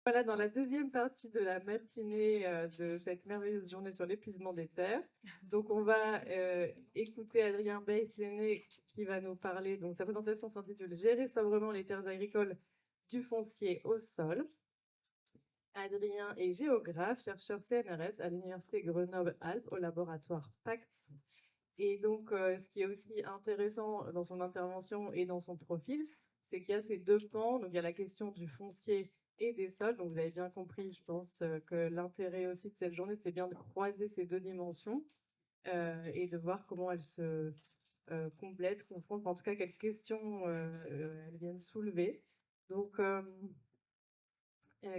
Voilà, dans la deuxième partie de la matinée de cette merveilleuse journée sur l'épuisement des terres. Donc, on va écouter Adrien Beiss-Lenné qui va nous parler. Donc, sa présentation s'intitule Gérer sobrement les terres agricoles du foncier au sol. Adrien est géographe, chercheur CNRS à l'Université Grenoble-Alpes au laboratoire PACT. Et donc, ce qui est aussi intéressant dans son intervention et dans son profil, c'est qu'il y a ces deux pans. Donc, il y a la question du foncier et des sols. Donc, vous avez bien compris, je pense, que l'intérêt aussi de cette journée, c'est bien de croiser ces deux dimensions et de voir comment elles se complètent, confrontent, en tout cas, quelles questions elles viennent soulever. Donc,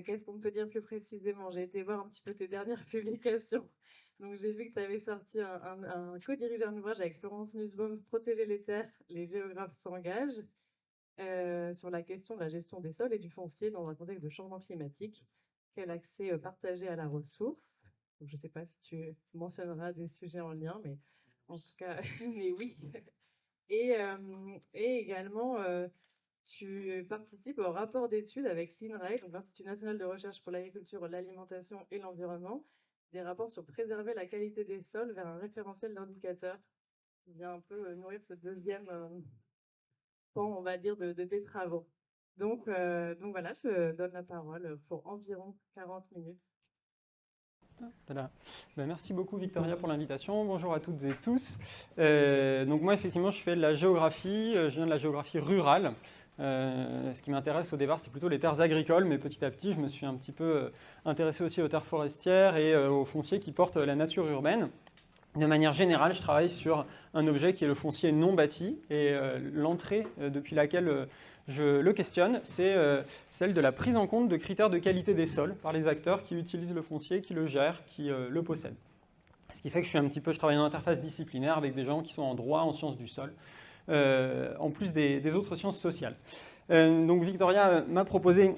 qu'est-ce qu'on peut dire plus précisément? J'ai été voir un petit peu tes dernières publications. Donc, j'ai vu que tu avais sorti co-dirigé un ouvrage avec Florence Nussbaum, Protéger les terres, les géographes s'engagent, sur la question de la gestion des sols et du foncier dans un contexte de changement climatique. Quel accès partagé à la ressource? Donc, je ne sais pas si tu mentionneras des sujets en lien, mais en tout cas, mais oui. Et également, tu participes au rapport d'études avec l'INRAE, donc l'Institut national de recherche pour l'agriculture, l'alimentation et l'environnement, des rapports sur préserver la qualité des sols vers un référentiel d'indicateurs qui vient un peu nourrir ce deuxième pan, on va dire, de tes travaux. Donc voilà, je donne la parole pour environ 40 minutes. Voilà. Ben, merci beaucoup Victoria pour l'invitation. Bonjour à toutes et tous. Donc moi effectivement je fais de la géographie, je viens de la géographie rurale. Ce qui m'intéresse au départ c'est plutôt les terres agricoles, mais petit à petit je me suis un petit peu intéressé aussi aux terres forestières et aux fonciers qui portent la nature urbaine. De manière générale, je travaille sur un objet qui est le foncier non bâti et l'entrée depuis laquelle je le questionne, c'est celle de la prise en compte de critères de qualité des sols par les acteurs qui utilisent le foncier, qui le gèrent, qui le possèdent. Ce qui fait que je travaille en interface disciplinaire avec des gens qui sont en droit, en sciences du sol, en plus des autres sciences sociales. Donc Victoria m'a proposé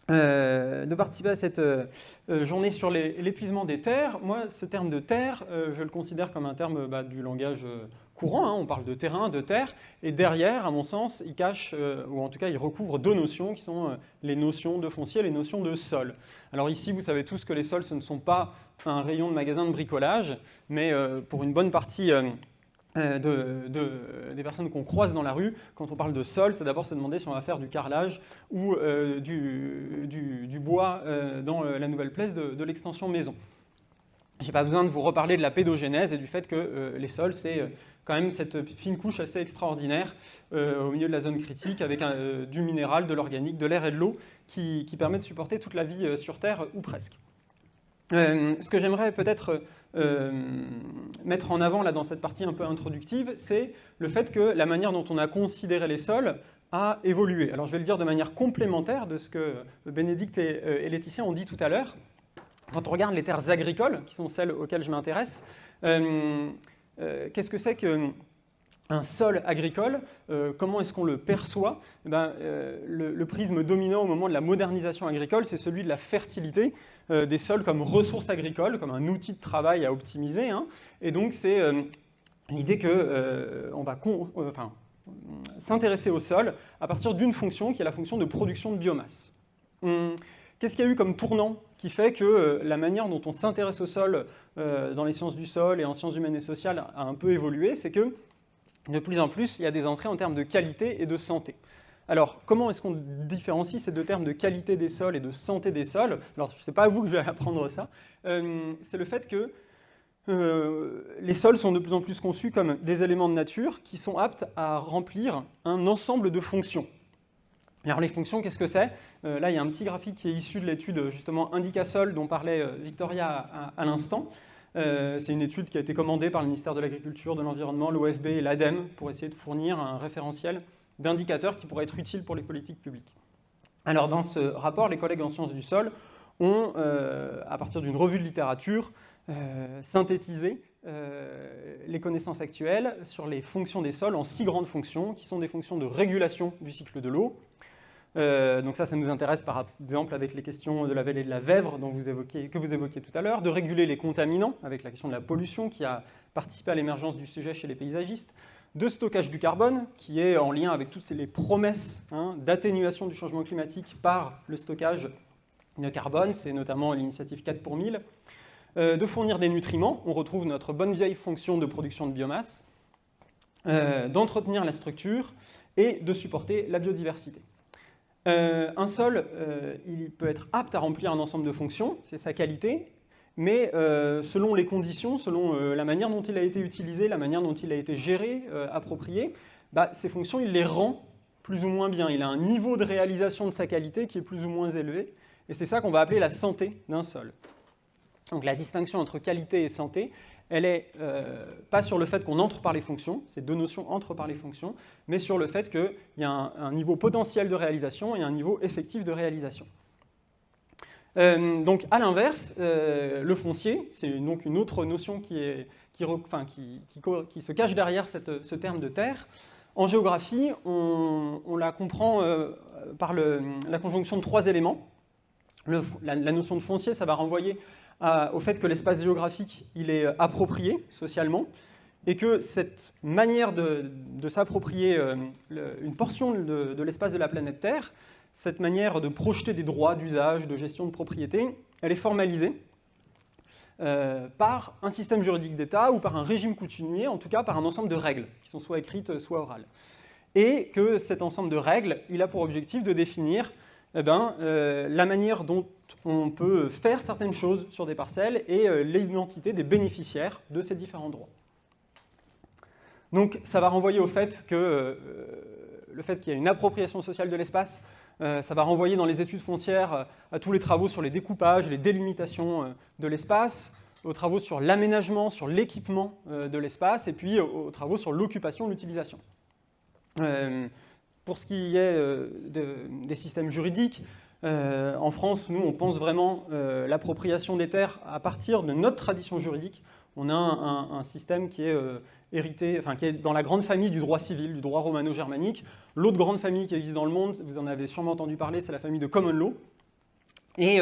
de participer à cette journée sur l'épuisement des terres. Moi, ce terme de terre, je le considère comme un terme du langage courant. Hein. On parle de terrain, de terre. Et derrière, à mon sens, il cache, ou en tout cas, il recouvre deux notions qui sont les notions de foncier et les notions de sol. Alors ici, vous savez tous que les sols, ce ne sont pas un rayon de magasin de bricolage, mais pour une bonne partie des personnes qu'on croise dans la rue, quand on parle de sol, c'est d'abord se demander si on va faire du carrelage ou du bois dans la nouvelle place de l'extension maison. Je n'ai pas besoin de vous reparler de la pédogénèse et du fait que les sols, c'est quand même cette fine couche assez extraordinaire au milieu de la zone critique avec du minéral, de l'organique, de l'air et de l'eau qui permet de supporter toute la vie sur Terre ou presque. Ce que j'aimerais peut-être mettre en avant là, dans cette partie un peu introductive, c'est le fait que la manière dont on a considéré les sols a évolué. Alors je vais le dire de manière complémentaire de ce que Bénédicte et Laetitia ont dit tout à l'heure. Quand on regarde les terres agricoles, qui sont celles auxquelles je m'intéresse, qu'est-ce que c'est qu'un sol agricole, comment est-ce qu'on le perçoit? Le prisme dominant au moment de la modernisation agricole, c'est celui de la fertilité des sols comme ressources agricoles, comme un outil de travail à optimiser. Hein. Et donc c'est l'idée qu'on va s'intéresser au sol à partir d'une fonction qui est la fonction de production de biomasse. Qu'est-ce qu'il y a eu comme tournant qui fait que la manière dont on s'intéresse au sol dans les sciences du sol et en sciences humaines et sociales a un peu évolué? C'est que de plus en plus, il y a des entrées en termes de qualité et de santé. Alors, comment est-ce qu'on différencie ces deux termes de qualité des sols et de santé des sols? Alors, ce n'est pas à vous que je vais apprendre ça. C'est le fait que les sols sont de plus en plus conçus comme des éléments de nature qui sont aptes à remplir un ensemble de fonctions. Alors, les fonctions, qu'est-ce que c'est? Là, il y a un petit graphique qui est issu de l'étude, justement, Indicasol, dont parlait Victoria à l'instant. C'est une étude qui a été commandée par le ministère de l'Agriculture, de l'Environnement, l'OFB et l'ADEME pour essayer de fournir un référentiel d'indicateurs qui pourraient être utiles pour les politiques publiques. Alors dans ce rapport, les collègues en sciences du sol ont, à partir d'une revue de littérature, synthétisé les connaissances actuelles sur les fonctions des sols en 6 grandes fonctions, qui sont des fonctions de régulation du cycle de l'eau. Donc ça nous intéresse par exemple avec les questions de la vallée de la Vèvre que vous évoquiez tout à l'heure, de réguler les contaminants avec la question de la pollution qui a participé à l'émergence du sujet chez les paysagistes, de stockage du carbone qui est en lien avec toutes les promesses d'atténuation du changement climatique par le stockage de carbone, c'est notamment l'initiative 4 pour 1000, de fournir des nutriments, on retrouve notre bonne vieille fonction de production de biomasse, d'entretenir la structure et de supporter la biodiversité. Un sol, il peut être apte à remplir un ensemble de fonctions, c'est sa qualité, mais selon les conditions, selon la manière dont il a été utilisé, la manière dont il a été géré, approprié, ces fonctions, il les rend plus ou moins bien. Il a un niveau de réalisation de sa qualité qui est plus ou moins élevé, et c'est ça qu'on va appeler la santé d'un sol. Donc la distinction entre qualité et santé, elle est pas sur le fait qu'on entre par les fonctions, ces deux notions entrent par les fonctions, mais sur le fait qu'il y a un niveau potentiel de réalisation et un niveau effectif de réalisation. Donc à l'inverse, le foncier, c'est donc une autre notion qui se cache derrière ce terme de terre. En géographie, on la comprend par la conjonction de trois éléments. La notion de foncier, ça va renvoyer au fait que l'espace géographique il est approprié socialement et que cette manière de s'approprier une portion de l'espace de la planète Terre, cette manière de projeter des droits d'usage, de gestion de propriété, elle est formalisée par un système juridique d'État ou par un régime coutumier, en tout cas par un ensemble de règles qui sont soit écrites, soit orales. Et que cet ensemble de règles, il a pour objectif de définir la manière dont on peut faire certaines choses sur des parcelles et l'identité des bénéficiaires de ces différents droits. Donc ça va renvoyer au fait que le fait qu'il y ait une appropriation sociale de l'espace, ça va renvoyer dans les études foncières à tous les travaux sur les découpages, les délimitations de l'espace, aux travaux sur l'aménagement, sur l'équipement de l'espace, et puis aux travaux sur l'occupation, l'utilisation. Pour ce qui est des systèmes juridiques, en France, nous, on pense vraiment l'appropriation des terres à partir de notre tradition juridique. On a un système qui est hérité, qui est dans la grande famille du droit civil, du droit romano-germanique. L'autre grande famille qui existe dans le monde, vous en avez sûrement entendu parler, c'est la famille de common law. Et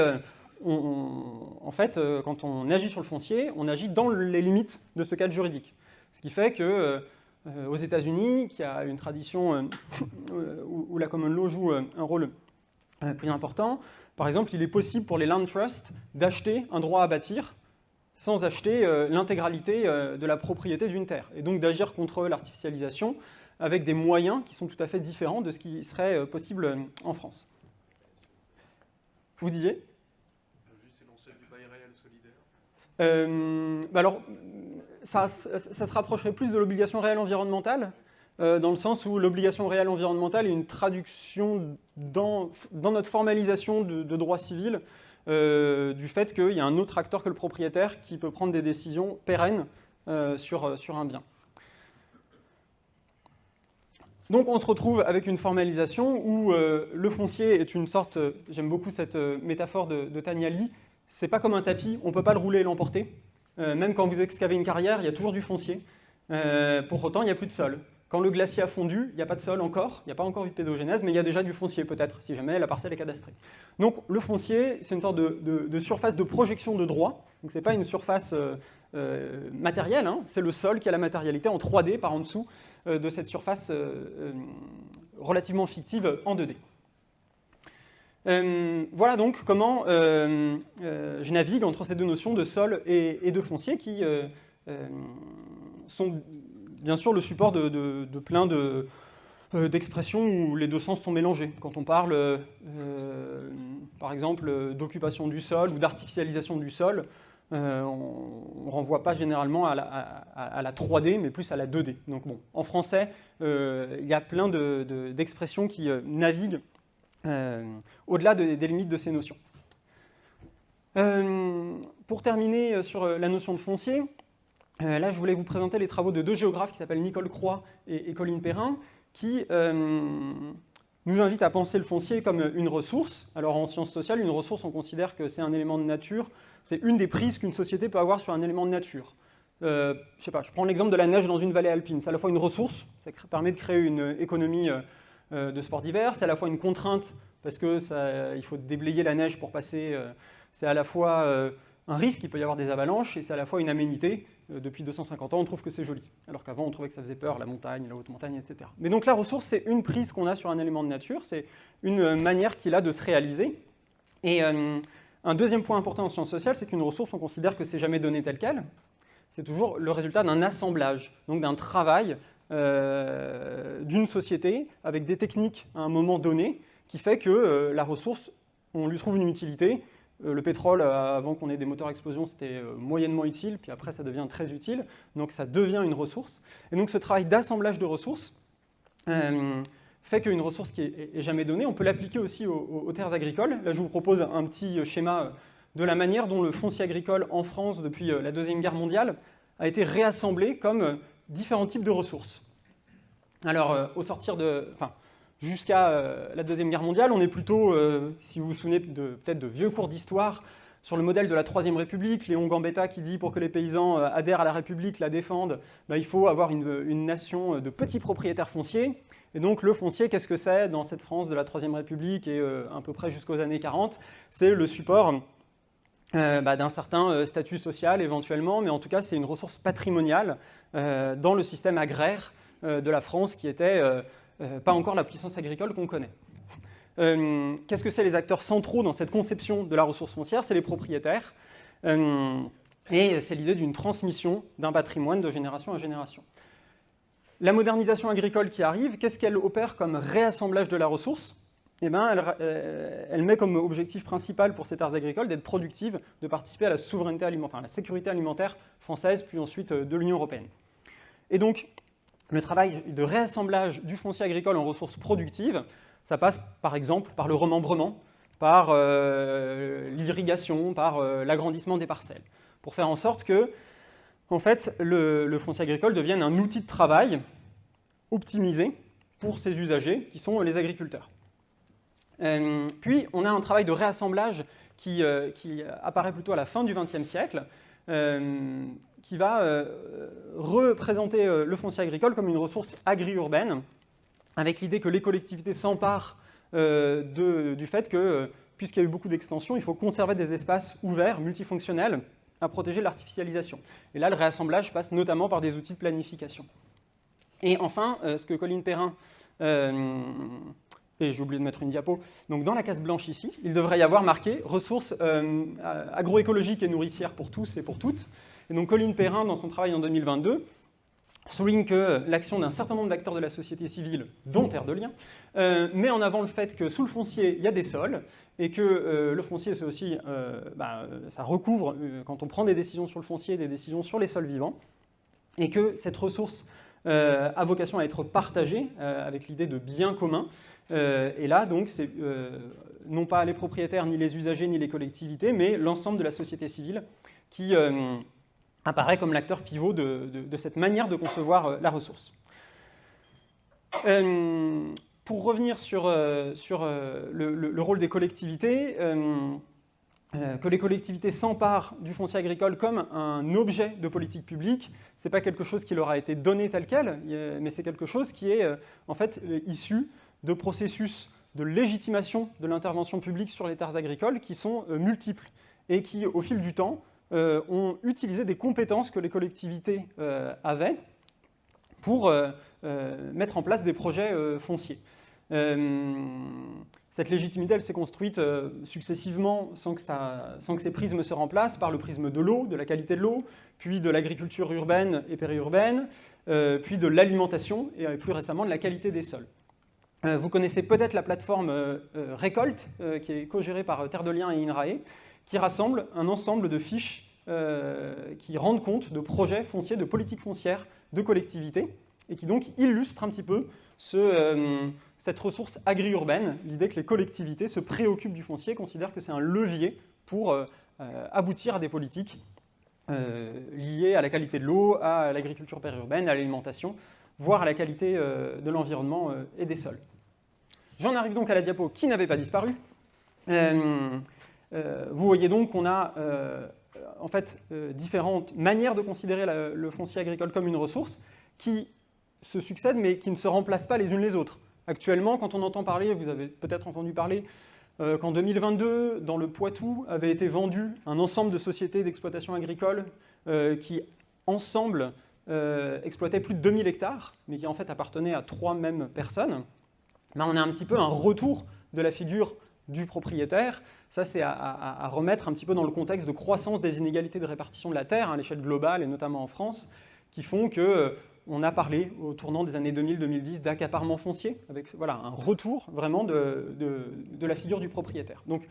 en fait, quand on agit sur le foncier, on agit dans les limites de ce cadre juridique. Ce qui fait que aux États-Unis, qui a une tradition où la common law joue un rôle plus important, par exemple, il est possible pour les land trusts d'acheter un droit à bâtir sans acheter l'intégralité de la propriété d'une terre, et donc d'agir contre l'artificialisation avec des moyens qui sont tout à fait différents de ce qui serait possible en France. Vous disiez ? Juste énoncer du bail réel solidaire. Alors, ça se rapprocherait plus de l'obligation réelle environnementale, dans le sens où l'obligation réelle environnementale est une traduction dans notre formalisation de droit civil du fait qu'il y a un autre acteur que le propriétaire qui peut prendre des décisions pérennes sur un bien. Donc on se retrouve avec une formalisation où le foncier est une sorte, j'aime beaucoup cette métaphore de Tagnali, c'est pas comme un tapis, on ne peut pas le rouler et l'emporter. Même quand vous excavez une carrière, il y a toujours du foncier. Pour autant, il n'y a plus de sol. Quand le glacier a fondu, il n'y a pas de sol encore, il n'y a pas encore eu de pédogénèse, mais il y a déjà du foncier peut-être, si jamais la parcelle est cadastrée. Donc le foncier, c'est une sorte de surface de projection de droit, donc ce n'est pas une surface matérielle, hein, c'est le sol qui a la matérialité en 3D par en dessous de cette surface relativement fictive en 2D. Voilà donc comment je navigue entre ces deux notions de sol et de foncier qui sont bien sûr le support de plein d'expressions où les deux sens sont mélangés. Quand on parle, par exemple, d'occupation du sol ou d'artificialisation du sol, on ne renvoie pas généralement à la 3D, mais plus à la 2D. Donc bon, en français, il y a plein d'expressions qui naviguent au-delà des limites de ces notions. Pour terminer sur la notion de foncier, là je voulais vous présenter les travaux de deux géographes qui s'appellent Nicole Croix et Colline Perrin, qui nous invitent à penser le foncier comme une ressource. Alors en sciences sociales, une ressource, on considère que c'est un élément de nature, c'est une des prises qu'une société peut avoir sur un élément de nature. Je sais pas, je prends l'exemple de la neige dans une vallée alpine, c'est à la fois une ressource, ça permet de créer une économie de sports d'hiver, c'est à la fois une contrainte parce qu'il faut déblayer la neige pour passer, c'est à la fois un risque, il peut y avoir des avalanches, et c'est à la fois une aménité. Depuis 250 ans, on trouve que c'est joli, alors qu'avant on trouvait que ça faisait peur, la montagne, la haute montagne, etc. Mais donc la ressource, c'est une prise qu'on a sur un élément de nature, c'est une manière qu'il a de se réaliser, Et un deuxième point important en sciences sociales, c'est qu'une ressource, on considère que c'est jamais donné tel quel. C'est toujours le résultat d'un assemblage, donc d'un travail d'une société avec des techniques à un moment donné qui fait que la ressource, on lui trouve une utilité. Le pétrole, avant qu'on ait des moteurs à explosion, c'était moyennement utile, puis après ça devient très utile, donc ça devient une ressource. Et donc ce travail d'assemblage de ressources fait qu'une ressource qui est jamais donnée, on peut l'appliquer aussi aux terres agricoles. Là, je vous propose un petit schéma de la manière dont le foncier agricole en France, depuis la Deuxième Guerre mondiale, a été réassemblé comme différents types de ressources. Alors, au sortir jusqu'à la Deuxième Guerre mondiale, on est plutôt, si vous vous souvenez peut-être de vieux cours d'histoire, sur le modèle de la Troisième République, Léon Gambetta qui dit pour que les paysans adhèrent à la République, la défendent, il faut avoir une nation de petits propriétaires fonciers. Et donc le foncier, qu'est-ce que c'est dans cette France de la Troisième République et à peu près jusqu'aux années 40 ? C'est le support d'un certain statut social éventuellement, mais en tout cas c'est une ressource patrimoniale dans le système agraire de la France qui était pas encore la puissance agricole qu'on connaît. Qu'est-ce que c'est les acteurs centraux dans cette conception de la ressource foncière ? C'est les propriétaires. Et c'est l'idée d'une transmission d'un patrimoine de génération à génération. La modernisation agricole qui arrive, qu'est-ce qu'elle opère comme réassemblage de la ressource ? Eh bien, elle met comme objectif principal pour ces terres agricoles d'être productives, de participer à la souveraineté alimentaire, à la sécurité alimentaire française, puis ensuite de l'Union européenne. Et donc, le travail de réassemblage du foncier agricole en ressources productives, ça passe par exemple par le remembrement, par l'irrigation, par l'agrandissement des parcelles, pour faire en sorte que en fait, le foncier agricole devienne un outil de travail optimisé pour ses usagers, qui sont les agriculteurs. Puis, on a un travail de réassemblage qui apparaît plutôt à la fin du XXe siècle, qui va représenter le foncier agricole comme une ressource agri-urbaine, avec l'idée que les collectivités s'emparent du fait que, puisqu'il y a eu beaucoup d'extensions, il faut conserver des espaces ouverts, multifonctionnels, à protéger l'artificialisation. Et là, le réassemblage passe notamment par des outils de planification. Et enfin, ce que Colline Perrin, et j'ai oublié de mettre une diapo, donc dans la case blanche ici, il devrait y avoir marqué « ressources agroécologiques et nourricières pour tous et pour toutes ». Et donc Colline Perrin, dans son travail en 2022, souligne que l'action d'un certain nombre d'acteurs de la société civile, dont Terre de Liens, met en avant le fait que sous le foncier, il y a des sols, et que le foncier, c'est aussi, ça recouvre, quand on prend des décisions sur le foncier, des décisions sur les sols vivants, et que cette ressource a vocation à être partagée avec l'idée de bien commun. Et là, donc, c'est non pas les propriétaires, ni les usagers, ni les collectivités, mais l'ensemble de la société civile qui apparaît comme l'acteur pivot de cette manière de concevoir la ressource. Pour revenir sur le rôle des collectivités, que les collectivités s'emparent du foncier agricole comme un objet de politique publique, ce n'est pas quelque chose qui leur a été donné tel quel, mais c'est quelque chose qui est en fait issu de processus de légitimation de l'intervention publique sur les terres agricoles qui sont multiples et qui, au fil du temps, ont utilisé des compétences que les collectivités avaient pour mettre en place des projets fonciers. Cette légitimité, elle s'est construite successivement sans que ces prismes se remplacent par le prisme de l'eau, de la qualité de l'eau, puis de l'agriculture urbaine et périurbaine, puis de l'alimentation et plus récemment de la qualité des sols. Vous connaissez peut-être la plateforme Récolte, qui est co-gérée par Terre de Liens et INRAE, qui rassemble un ensemble de fiches qui rendent compte de projets fonciers, de politiques foncières de collectivités, et qui donc illustrent un petit peu cette ressource agri-urbaine, l'idée que les collectivités se préoccupent du foncier, considèrent que c'est un levier pour aboutir à des politiques liées à la qualité de l'eau, à l'agriculture périurbaine, à l'alimentation, voire à la qualité de l'environnement et des sols. J'en arrive donc à la diapo qui n'avait pas disparu. Vous voyez donc qu'on a en fait différentes manières de considérer le foncier agricole comme une ressource qui se succèdent mais qui ne se remplacent pas les unes les autres. Actuellement, quand on entend parler, vous avez peut-être entendu parler qu'en 2022, dans le Poitou, avait été vendu un ensemble de sociétés d'exploitation agricole qui, ensemble, exploitaient plus de 2000 hectares, mais qui en fait appartenaient à 3 mêmes personnes. Ben, on a un petit peu un retour de la figure du propriétaire, ça c'est à remettre un petit peu dans le contexte de croissance des inégalités de répartition de la terre à l'échelle globale et notamment en France, qui font que on a parlé au tournant des années 2000-2010 d'accaparement foncier, avec voilà, un retour vraiment de la figure du propriétaire. Donc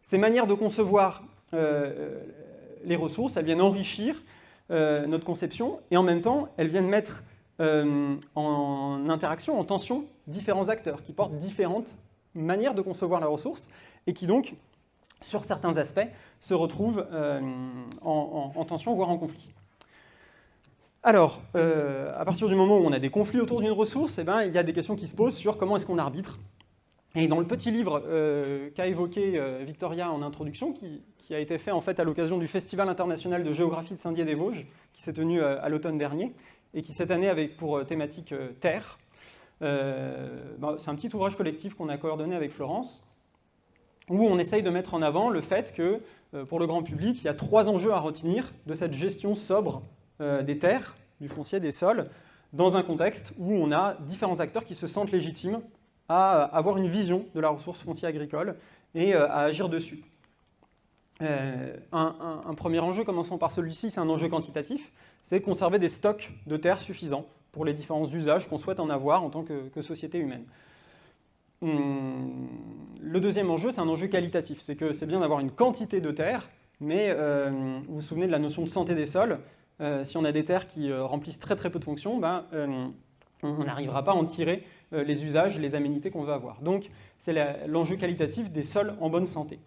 ces manières de concevoir les ressources, elles viennent enrichir notre conception, et en même temps, elles viennent mettre en interaction, en tension, différents acteurs qui portent différentes manières de concevoir la ressource, et qui donc, sur certains aspects, se retrouvent en tension, voire en conflit. Alors, à partir du moment où on a des conflits autour d'une ressource, eh ben, il y a des questions qui se posent sur comment est-ce qu'on arbitre. Et dans le petit livre qu'a évoqué Victoria en introduction, qui a été fait en fait à l'occasion du Festival international de géographie de Saint-Dié-des-Vosges, qui s'est tenu à l'automne dernier, et qui cette année avait pour thématique Terre, c'est un petit ouvrage collectif qu'on a coordonné avec Florence, où on essaye de mettre en avant le fait que, pour le grand public, il y a 3 enjeux à retenir de cette gestion sobre des terres, du foncier, des sols, dans un contexte où on a différents acteurs qui se sentent légitimes à avoir une vision de la ressource foncière agricole et à agir dessus. Un premier enjeu, commençons par celui-ci, c'est un enjeu quantitatif, c'est conserver des stocks de terres suffisants pour les différents usages qu'on souhaite en avoir en tant que société humaine. Le deuxième enjeu, c'est un enjeu qualitatif, c'est que c'est bien d'avoir une quantité de terres, mais vous vous souvenez de la notion de santé des sols, si on a des terres qui remplissent très très peu de fonctions, on n'arrivera pas à en tirer les usages, les aménités qu'on veut avoir. Donc c'est l'enjeu qualitatif des sols en bonne santé.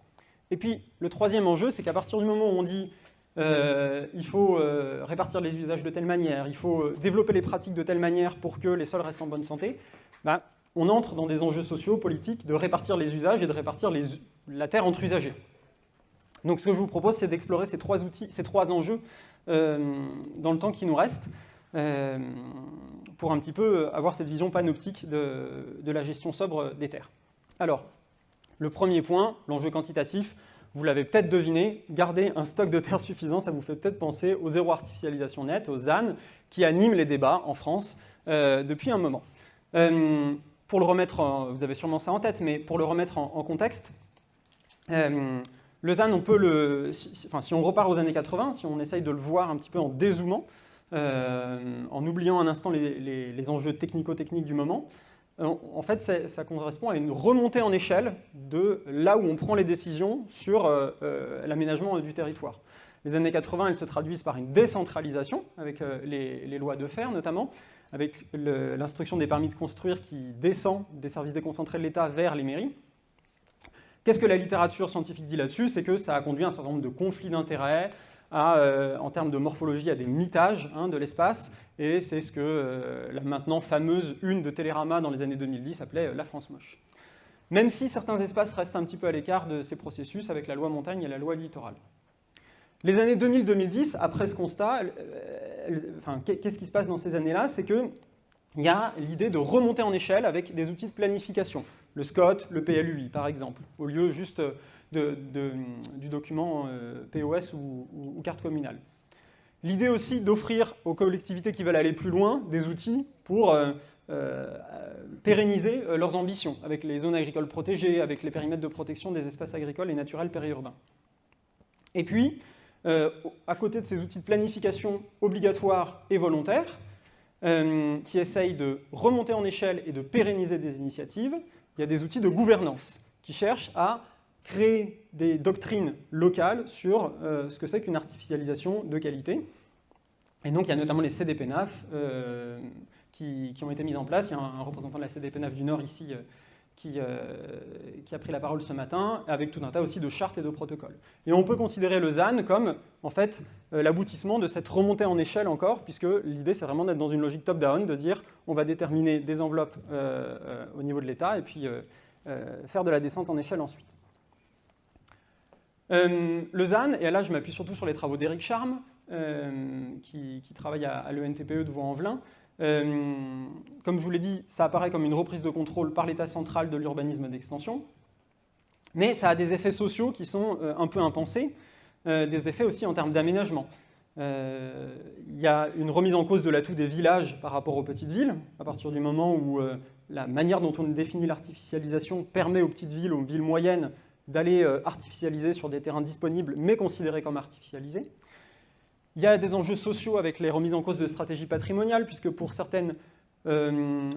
Et puis le troisième enjeu, c'est qu'à partir du moment où on dit il faut répartir les usages de telle manière, il faut développer les pratiques de telle manière pour que les sols restent en bonne santé, on entre dans des enjeux sociaux, politiques, de répartir les usages et de répartir la terre entre usagers. Donc ce que je vous propose, c'est d'explorer ces 3 enjeux dans le temps qui nous reste, pour un petit peu avoir cette vision panoptique de la gestion sobre des terres. Alors, le premier point, l'enjeu quantitatif, vous l'avez peut-être deviné, garder un stock de terres suffisant, ça vous fait peut-être penser au zéro artificialisation nette, au ZAN, qui anime les débats en France depuis un moment. Pour le remettre, vous avez sûrement ça en tête, mais pour le remettre en contexte, le ZAN, on peut si on repart aux années 80, si on essaye de le voir un petit peu en dézoomant, en oubliant un instant les enjeux technico-techniques du moment, en fait, ça correspond à une remontée en échelle de là où on prend les décisions sur l'aménagement du territoire. Les années 80, elles se traduisent par une décentralisation, avec les lois de fer notamment, avec l'instruction des permis de construire qui descend des services déconcentrés de l'État vers les mairies. Qu'est-ce que la littérature scientifique dit là-dessus? C'est que ça a conduit à un certain nombre de conflits d'intérêts, en termes de morphologie, à des mitages de l'espace, et c'est ce que la maintenant fameuse une de Télérama dans les années 2010 appelait la France moche. Même si certains espaces restent un petit peu à l'écart de ces processus avec la loi montagne et la loi littorale. Les années 2000-2010, après ce constat, qu'est-ce qui se passe dans ces années-là? C'est qu'il y a l'idée de remonter en échelle avec des outils de planification, le SCOT, le PLUI par exemple, au lieu juste du document POS ou carte communale. L'idée aussi d'offrir aux collectivités qui veulent aller plus loin des outils pour pérenniser leurs ambitions, avec les zones agricoles protégées, avec les périmètres de protection des espaces agricoles et naturels périurbains. Et puis, à côté de ces outils de planification obligatoires et volontaires, qui essayent de remonter en échelle et de pérenniser des initiatives, il y a des outils de gouvernance qui cherchent à créer des doctrines locales sur ce que c'est qu'une artificialisation de qualité. Et donc il y a notamment les CDPNAF qui ont été mises en place. Il y a un représentant de la CDPNAF du Nord ici qui a pris la parole ce matin, avec tout un tas aussi de chartes et de protocoles. Et on peut considérer le ZAN comme, en fait, l'aboutissement de cette remontée en échelle encore, puisque l'idée, c'est vraiment d'être dans une logique top-down, de dire on va déterminer des enveloppes au niveau de l'État, et puis faire de la descente en échelle ensuite. Le ZAN, et là je m'appuie surtout sur les travaux d'Éric Charme, qui travaille à l'ENTPE de Vaux-en-Velin. Comme je vous l'ai dit, ça apparaît comme une reprise de contrôle par l'État central de l'urbanisme d'extension, mais ça a des effets sociaux qui sont un peu impensés, des effets aussi en termes d'aménagement. Il y a une remise en cause de l'atout des villages par rapport aux petites villes, à partir du moment où la manière dont on définit l'artificialisation permet aux petites villes, aux villes moyennes, d'aller artificialiser sur des terrains disponibles, mais considérés comme artificialisés. Il y a des enjeux sociaux avec les remises en cause de stratégies patrimoniales, puisque pour certaines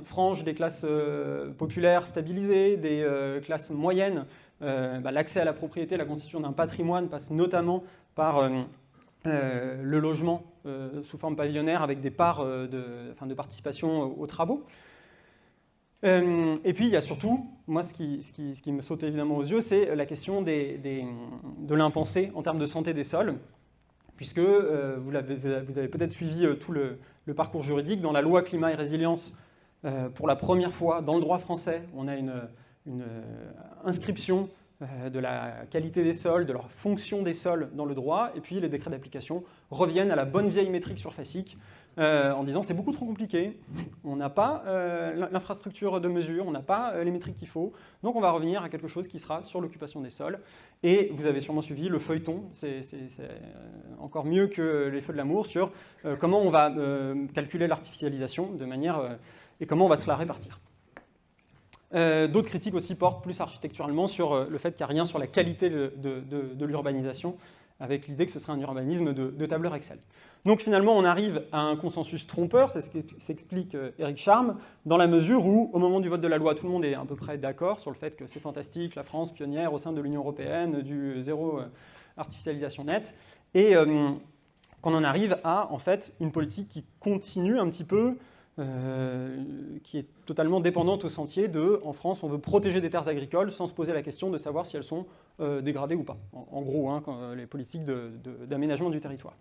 franges des classes populaires stabilisées, des classes moyennes, l'accès à la propriété, la constitution d'un patrimoine passe notamment par le logement sous forme pavillonnaire avec des parts de participation aux travaux. Et puis il y a surtout, moi ce qui me saute évidemment aux yeux, c'est la question de l'impensé en termes de santé des sols, puisque vous avez peut-être suivi tout le parcours juridique. Dans la loi climat et résilience, pour la première fois dans le droit français, on a une inscription de la qualité des sols, de leur fonction des sols dans le droit, et puis les décrets d'application reviennent à la bonne vieille métrique surfacique, en disant c'est beaucoup trop compliqué, on n'a pas l'infrastructure de mesure, on n'a pas les métriques qu'il faut, donc on va revenir à quelque chose qui sera sur l'occupation des sols. Et vous avez sûrement suivi le feuilleton, c'est encore mieux que les feux de l'amour, sur comment on va calculer l'artificialisation de manière et comment on va se la répartir. D'autres critiques aussi portent plus architecturalement sur le fait qu'il n'y a rien sur la qualité de l'urbanisation, avec l'idée que ce serait un urbanisme de tableur Excel. Donc finalement, on arrive à un consensus trompeur, c'est ce qu'explique Éric Charme, dans la mesure où, au moment du vote de la loi, tout le monde est à peu près d'accord sur le fait que c'est fantastique, la France pionnière au sein de l'Union européenne, du zéro artificialisation nette, et qu'on en arrive à, en fait, une politique qui continue un petit peu, qui est totalement dépendante au sentier de, en France, on veut protéger des terres agricoles sans se poser la question de savoir si elles sont dégradées ou pas. En gros, les politiques d'aménagement du territoire.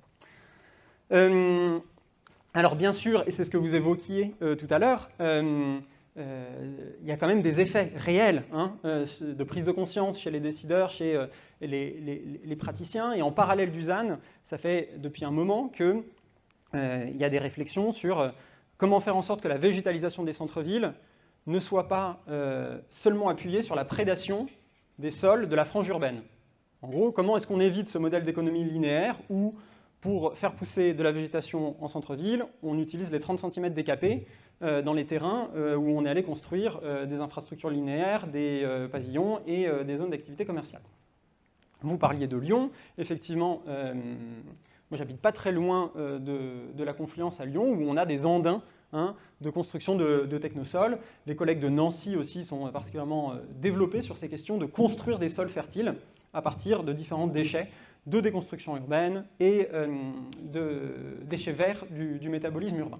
Alors bien sûr, et c'est ce que vous évoquiez tout à l'heure, il y a quand même des effets réels de prise de conscience chez les décideurs, chez les praticiens, et en parallèle du ZAN, ça fait depuis un moment qu'il y a des réflexions sur comment faire en sorte que la végétalisation des centres-villes ne soit pas seulement appuyée sur la prédation des sols de la frange urbaine. En gros, comment est-ce qu'on évite ce modèle d'économie linéaire où, pour faire pousser de la végétation en centre-ville, on utilise les 30 cm décapés dans les terrains où on est allé construire des infrastructures linéaires, des pavillons et des zones d'activité commerciale. Vous parliez de Lyon, effectivement, moi j'habite pas très loin de la Confluence à Lyon, où on a des andins de construction de technosols. Les collègues de Nancy aussi sont particulièrement développés sur ces questions de construire des sols fertiles à partir de différents déchets de déconstruction urbaine et de déchets verts du métabolisme urbain.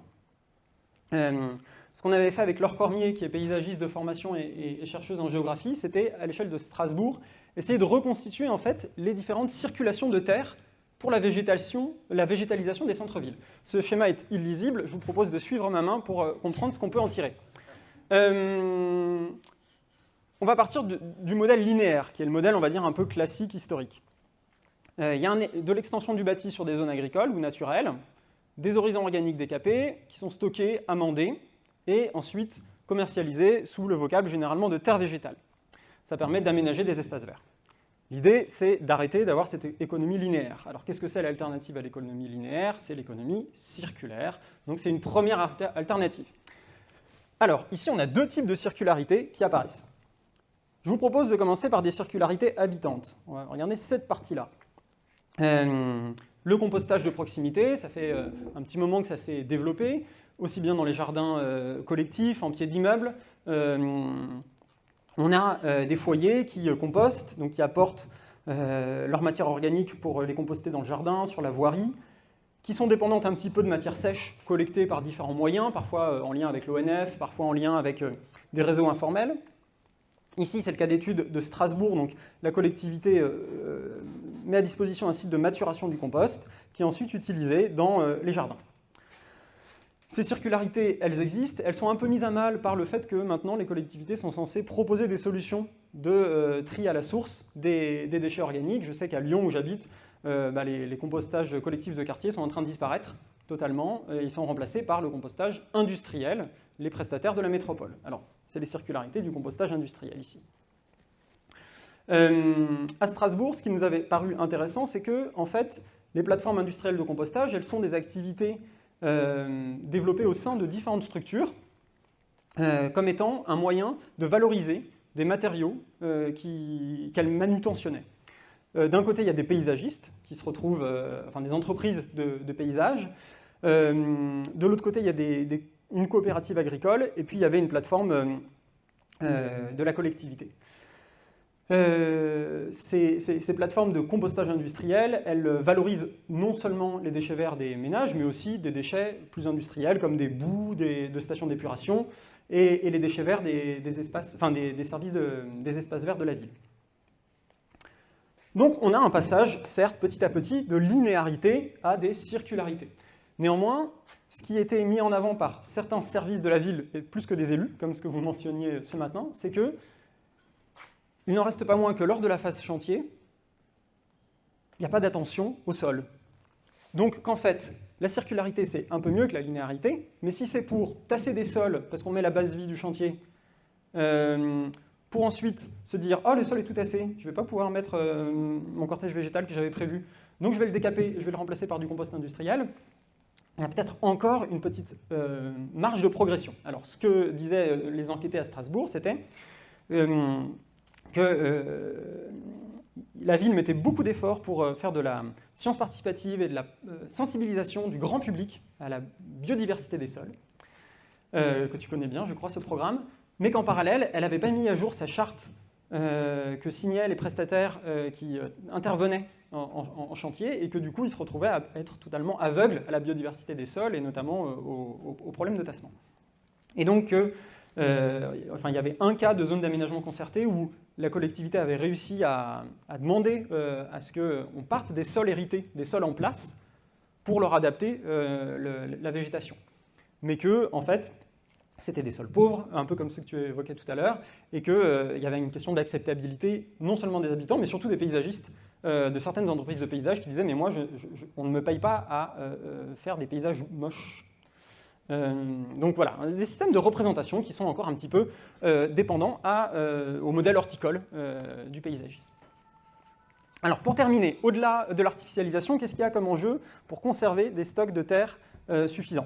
Ce qu'on avait fait avec Laure Cormier, qui est paysagiste de formation et chercheuse en géographie, c'était, à l'échelle de Strasbourg, essayer de reconstituer en fait les différentes circulations de terre pour la végétalisation des centres-villes. Ce schéma est illisible, je vous propose de suivre ma main pour comprendre ce qu'on peut en tirer. On va partir du modèle linéaire, qui est le modèle, on va dire, un peu classique, historique. Il y a de l'extension du bâti sur des zones agricoles ou naturelles, des horizons organiques décapés qui sont stockés, amendés, et ensuite commercialisés sous le vocable généralement de terre végétale. Ça permet d'aménager des espaces verts. L'idée, c'est d'arrêter d'avoir cette économie linéaire. Alors, qu'est-ce que c'est l'alternative à l'économie linéaire? C'est l'économie circulaire. Donc, c'est une première alternative. Alors, ici, on a deux types de circularité qui apparaissent. Je vous propose de commencer par des circularités habitantes. On va regarder cette partie-là. Le compostage de proximité, ça fait un petit moment que ça s'est développé, aussi bien dans les jardins collectifs, en pied d'immeubles. On a des foyers qui compostent, donc qui apportent leur matière organique pour les composter dans le jardin, sur la voirie, qui sont dépendantes un petit peu de matière sèche collectée par différents moyens, parfois en lien avec l'ONF, parfois en lien avec des réseaux informels. Ici, c'est le cas d'étude de Strasbourg, donc la collectivité met à disposition un site de maturation du compost, qui est ensuite utilisé dans les jardins. Ces circularités, elles existent, elles sont un peu mises à mal par le fait que maintenant les collectivités sont censées proposer des solutions de tri à la source des déchets organiques. Je sais qu'à Lyon, où j'habite, les compostages collectifs de quartier sont en train de disparaître totalement. Ils sont remplacés par le compostage industriel, les prestataires de la métropole. Alors, c'est les circularités du compostage industriel ici. À Strasbourg, ce qui nous avait paru intéressant, c'est que, en fait, les plateformes industrielles de compostage, elles sont des activités développées au sein de différentes structures comme étant un moyen de valoriser des matériaux qu'elle manutentionnait. D'un côté, il y a des paysagistes qui se retrouvent, enfin des entreprises de paysage. De l'autre côté, il y a une coopérative agricole, et puis il y avait une plateforme de la collectivité. Ces plateformes de compostage industriel, elles valorisent non seulement les déchets verts des ménages, mais aussi des déchets plus industriels comme des boues de stations d'épuration et les déchets verts des espaces, enfin des services des espaces verts de la ville. Donc on a un passage, certes, petit à petit, de linéarité à des circularités. Néanmoins, ce qui était mis en avant par certains services de la ville, et plus que des élus, comme ce que vous mentionniez ce matin, c'est que il n'en reste pas moins que lors de la phase chantier, il n'y a pas d'attention au sol. Donc qu'en fait, la circularité, c'est un peu mieux que la linéarité, mais si c'est pour tasser des sols, parce qu'on met la base vie du chantier, pour ensuite se dire « Oh, le sol est tout tassé, je ne vais pas pouvoir mettre mon cortège végétal que j'avais prévu, donc je vais le décaper et je vais le remplacer par du compost industriel », il y a peut-être encore une petite marge de progression. Alors, ce que disaient les enquêtés à Strasbourg, c'était que la ville mettait beaucoup d'efforts pour faire de la science participative et de la sensibilisation du grand public à la biodiversité des sols, que tu connais bien, je crois, ce programme, mais qu'en parallèle, elle n'avait pas mis à jour sa charte que signaient les prestataires qui intervenaient en chantier, et que du coup, ils se retrouvaient à être totalement aveugles à la biodiversité des sols, et notamment aux problèmes de tassement. Et donc, il y avait un cas de zone d'aménagement concerté où la collectivité avait réussi à demander à ce qu'on parte des sols hérités, des sols en place, pour leur adapter la végétation. Mais que, en fait, c'était des sols pauvres, un peu comme ceux que tu évoquais tout à l'heure, et qu'il y avait une question d'acceptabilité, non seulement des habitants, mais surtout des paysagistes, de certaines entreprises de paysage qui disaient « mais moi, on ne me paye pas à faire des paysages moches ». Donc voilà, des systèmes de représentation qui sont encore un petit peu dépendants au modèle horticole du paysagisme. Alors pour terminer, au-delà de l'artificialisation, qu'est-ce qu'il y a comme enjeu pour conserver des stocks de terre suffisants ?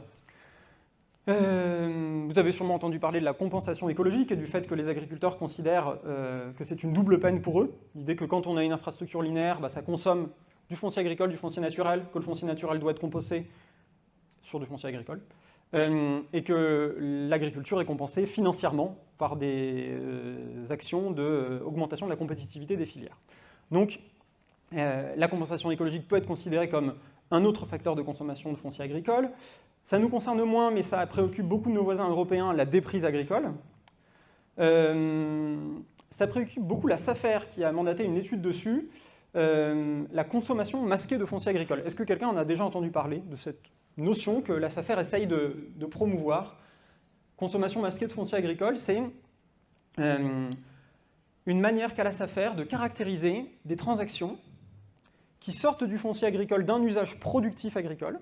Vous avez sûrement entendu parler de la compensation écologique et du fait que les agriculteurs considèrent que c'est une double peine pour eux. L'idée que quand on a une infrastructure linéaire, ça consomme du foncier agricole, du foncier naturel, que le foncier naturel doit être compensé sur du foncier agricole, et que l'agriculture est compensée financièrement par des actions d'augmentation de la compétitivité des filières. Donc, la compensation écologique peut être considérée comme un autre facteur de consommation de foncier agricole. Ça nous concerne moins, mais ça préoccupe beaucoup de nos voisins européens, la déprise agricole. Ça préoccupe beaucoup la SAFER, qui a mandaté une étude dessus, la consommation masquée de foncier agricole. Est-ce que quelqu'un en a déjà entendu parler de cette notion que la SAFER essaye de promouvoir? Consommation masquée de foncier agricole, c'est une manière qu'a la SAFER de caractériser des transactions qui sortent du foncier agricole d'un usage productif agricole,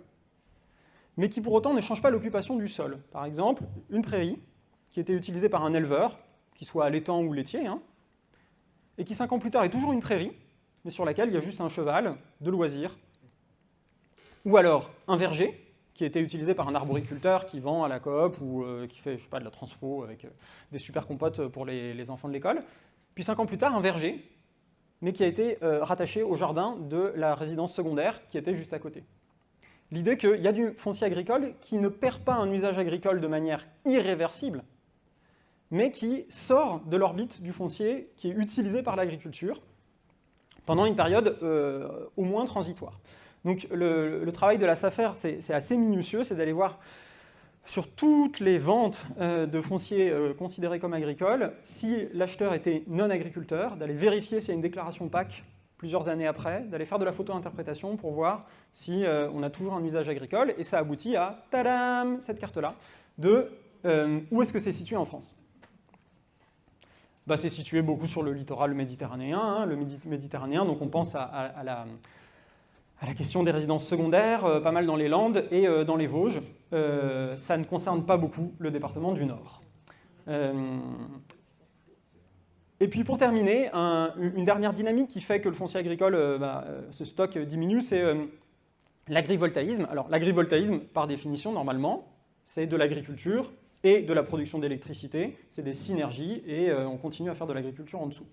mais qui pour autant ne changent pas l'occupation du sol. Par exemple, une prairie qui était utilisée par un éleveur, qu'il soit allaitant ou laitier, et qui 5 ans plus tard est toujours une prairie, mais sur laquelle il y a juste un cheval de loisir. Ou alors un verger, qui a été utilisé par un arboriculteur qui vend à la coop ou qui fait, je sais pas, de la transfo avec des super compotes pour les enfants de l'école. Puis 5 ans plus tard, un verger, mais qui a été rattaché au jardin de la résidence secondaire qui était juste à côté. L'idée qu'il y a du foncier agricole qui ne perd pas un usage agricole de manière irréversible, mais qui sort de l'orbite du foncier qui est utilisé par l'agriculture pendant une période au moins transitoire. Donc le travail de la SAFER, c'est assez minutieux, c'est d'aller voir sur toutes les ventes de foncier considérés comme agricoles, si l'acheteur était non-agriculteur, d'aller vérifier s'il y a une déclaration PAC plusieurs années après, d'aller faire de la photo-interprétation pour voir si on a toujours un usage agricole, et ça aboutit à, tadam, cette carte-là, de où est-ce que c'est situé en France. C'est situé beaucoup sur le littoral méditerranéen, donc on pense à la question des résidences secondaires, pas mal dans les Landes et dans les Vosges. Ça ne concerne pas beaucoup le département du Nord. Et puis pour terminer, une dernière dynamique qui fait que le foncier agricole, ce stock diminue, c'est l'agrivoltaïsme. Alors l'agrivoltaïsme, par définition, normalement, c'est de l'agriculture et de la production d'électricité. C'est des synergies et on continue à faire de l'agriculture en dessous.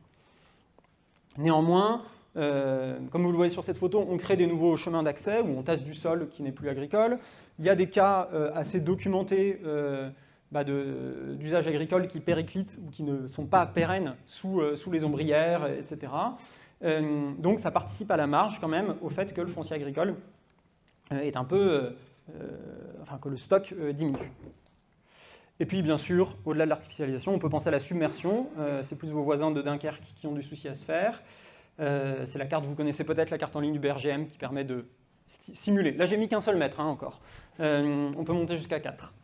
Néanmoins, comme vous le voyez sur cette photo, on crée des nouveaux chemins d'accès où on tasse du sol qui n'est plus agricole. Il y a des cas assez documentés d'usages agricoles qui périclitent ou qui ne sont pas pérennes sous les ombrières, etc. Donc ça participe à la marge quand même au fait que le foncier agricole est un peu... que le stock diminue. Et puis, bien sûr, au-delà de l'artificialisation, on peut penser à la submersion. C'est plus vos voisins de Dunkerque qui ont du souci à se faire. C'est la carte, vous connaissez peut-être la carte en ligne du BRGM qui permet de simuler. Là, j'ai mis qu'un seul mètre encore. On peut monter jusqu'à 4.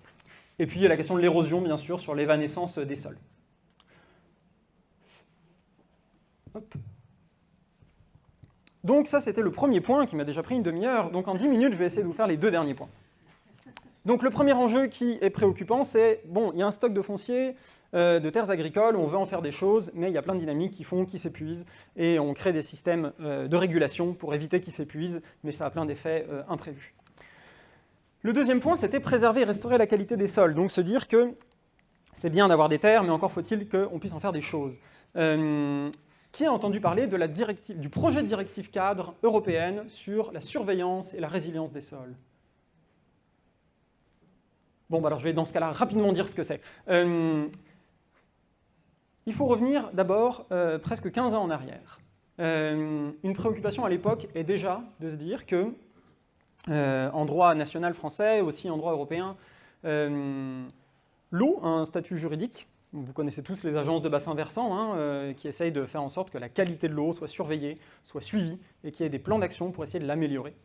Et puis, il y a la question de l'érosion, bien sûr, sur l'évanescence des sols. Hop. Donc ça, c'était le premier point qui m'a déjà pris une demi-heure. Donc en 10 minutes, je vais essayer de vous faire les 2 derniers points. Donc le premier enjeu qui est préoccupant, c'est, bon, il y a un stock de foncier, de terres agricoles, on veut en faire des choses, mais il y a plein de dynamiques qui s'épuisent, et on crée des systèmes de régulation pour éviter qu'ils s'épuisent, mais ça a plein d'effets imprévus. Le deuxième point, c'était préserver et restaurer la qualité des sols. Donc se dire que c'est bien d'avoir des terres, mais encore faut-il qu'on puisse en faire des choses. Qui a entendu parler de du projet de directive cadre européenne sur la surveillance et la résilience des sols? Bon, alors je vais dans ce cas-là rapidement dire ce que c'est. Il faut revenir d'abord presque 15 ans en arrière. Une préoccupation à l'époque est déjà de se dire que, en droit national français, aussi en droit européen, l'eau a un statut juridique. Vous connaissez tous les agences de bassin versant qui essayent de faire en sorte que la qualité de l'eau soit surveillée, soit suivie, et qu'il y ait des plans d'action pour essayer de l'améliorer.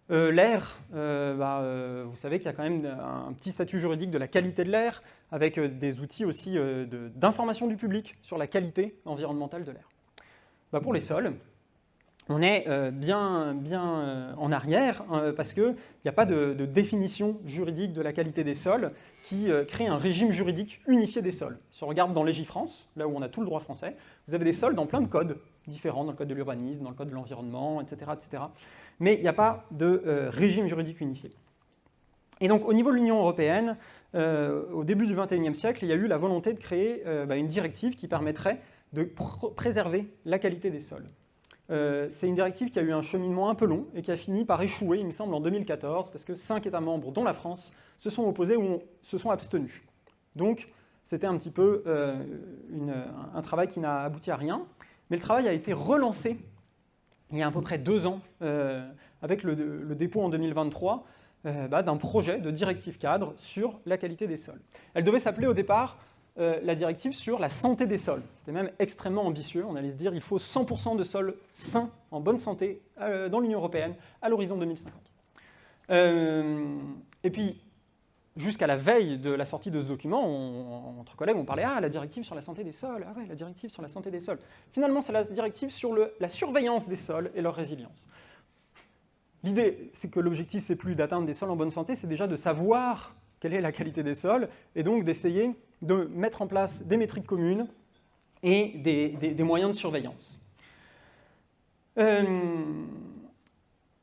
L'air, vous savez qu'il y a quand même un petit statut juridique de la qualité de l'air, avec des outils aussi d'information du public sur la qualité environnementale de l'air. Pour les sols, on est bien en arrière, parce qu'il n'y a pas de définition juridique de la qualité des sols qui crée un régime juridique unifié des sols. Si on regarde dans Légifrance, là où on a tout le droit français, vous avez des sols dans plein de codes différents, dans le code de l'urbanisme, dans le code de l'environnement, etc., etc. Mais il n'y a pas de régime juridique unifié. Et donc, au niveau de l'Union européenne, au début du XXIe siècle, il y a eu la volonté de créer une directive qui permettrait de préserver la qualité des sols. C'est une directive qui a eu un cheminement un peu long et qui a fini par échouer, il me semble, en 2014, parce que 5 États membres, dont la France, se sont opposés ou se sont abstenus. Donc, c'était un petit peu un travail qui n'a abouti à rien. Mais le travail a été relancé il y a à peu près 2 ans, avec le dépôt en 2023 d'un projet de directive cadre sur la qualité des sols. Elle devait s'appeler au départ la directive sur la santé des sols. C'était même extrêmement ambitieux. On allait se dire qu'il faut 100% de sols sains, en bonne santé, dans l'Union européenne, à l'horizon 2050. Et puis, jusqu'à la veille de la sortie de ce document, entre collègues, on parlait « Ah, la directive sur la santé des sols, ah ouais, la directive sur la santé des sols ». Finalement, c'est la directive sur la surveillance des sols et leur résilience. L'idée, c'est que l'objectif, c'est plus d'atteindre des sols en bonne santé, c'est déjà de savoir quelle est la qualité des sols, et donc d'essayer de mettre en place des métriques communes et des moyens de surveillance.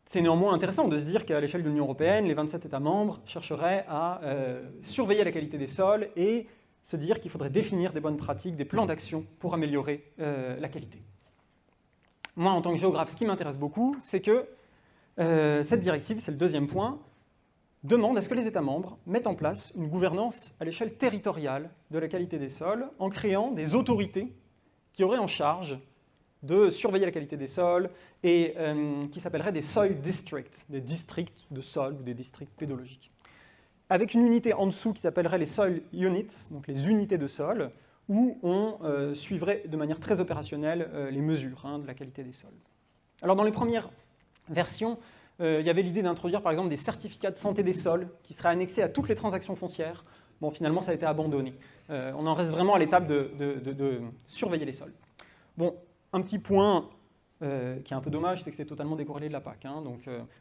C'est néanmoins intéressant de se dire qu'à l'échelle de l'Union européenne, les 27 États membres chercheraient à surveiller la qualité des sols et se dire qu'il faudrait définir des bonnes pratiques, des plans d'action pour améliorer la qualité. Moi, en tant que géographe, ce qui m'intéresse beaucoup, c'est que cette directive, c'est le deuxième point, demande à ce que les États membres mettent en place une gouvernance à l'échelle territoriale de la qualité des sols en créant des autorités qui auraient en charge de surveiller la qualité des sols et qui s'appelleraient des soil districts, des districts de sols ou des districts pédologiques. Avec une unité en dessous qui s'appellerait les soil units, donc les unités de sol, où on suivrait de manière très opérationnelle les mesures de la qualité des sols. Alors dans les premières versions, il y avait l'idée d'introduire par exemple des certificats de santé des sols qui seraient annexés à toutes les transactions foncières. Bon, finalement, ça a été abandonné. On en reste vraiment à l'étape de surveiller les sols. Bon, un petit point qui est un peu dommage, c'est que c'est totalement décorrélé de la PAC.